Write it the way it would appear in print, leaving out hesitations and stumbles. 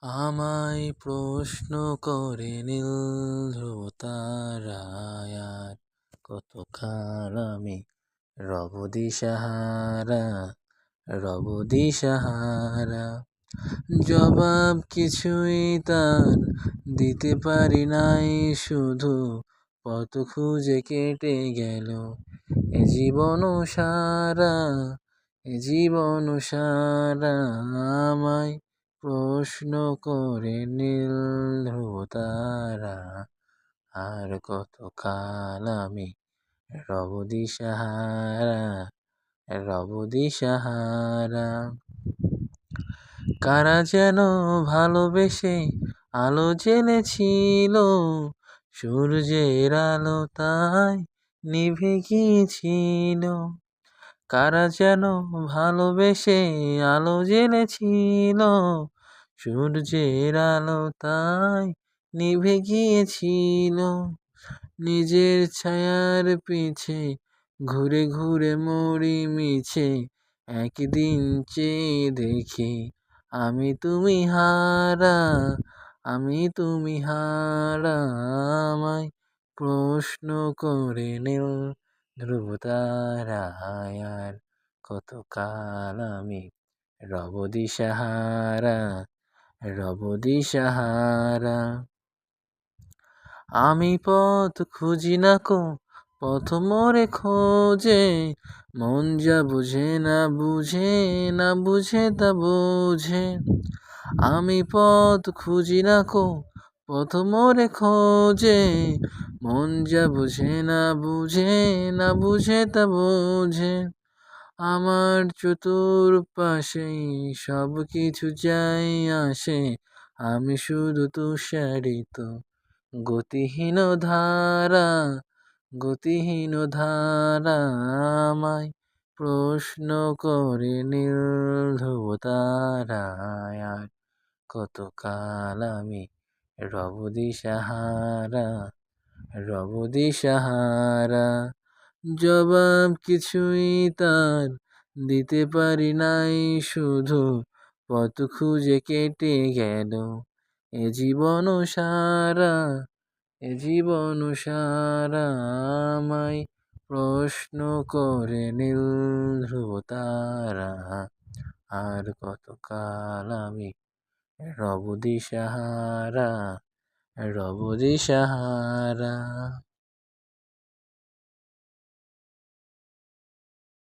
আমায় প্রশ্ন করে নীল ধ্রুব তারায়, আর কতকাল আমি রব দিশাহারা, রব দিশাহারা। জবাব কিছুই তার দিতে পারি নাই, শুধু পথ খুঁজে কেটে গেল এ জীবন সারা, এ জীবন সারা। আমায় প্রশ্ন করে নীল ধ্রুব তারা, আর কতকাল আমি রব দিশাহারা, রব দিশাহারা। কারা যেন ভালোবেসে আলো জেনেছিল, সূর্যের আলো তাই নিভে গিয়েছিল। কারা যেন ভালোবেসে আলো জেনেছিল, সূর্যের আলো তাই নিভে গিয়েছিল। নিজের ছায়ার পিছে ঘুরে ঘুরে মরি মিছে, একদিন চেয়ে দেখি আমি তুমি হারা, আমি তুমি হারা। আমায় প্রশ্ন করে নীল ধ্রুব তারায়, আর কতকাল আমি রব দিশাহারা, রব দিশাহারা। আমি পথ খুঁজি না কো, পথ মোরে খোঁজে, মন যা বুঝে না বুঝে, না বুঝে তা বোঝে। আমি পথ খুঁজি না কো, পথ মোরে খোঁজে, মন যা বুঝে না বুঝে, না বুঝে তা বোঝে। আমার চতুর্পাশেই সব কিছু যাই আসে, আমি শুধু তুষারিত গতিহীন ধারা, গতিহীন ধারা। আমায় প্রশ্ন করে নীল ধ্রুব তারায়, আর কতকাল আমি রব দিশাহারা, রব দিশাহারা। জবাব কিছুই তার দিতে পারি নাই, শুধু পথ খুঁজে কেটে গেল এ জীবন সারা, এ জীবন সারা। আমায় প্রশ্ন করে নীল ধ্রুব তারা, আর কতকাল আমি রব দিশাহারা, রব দিশাহারা।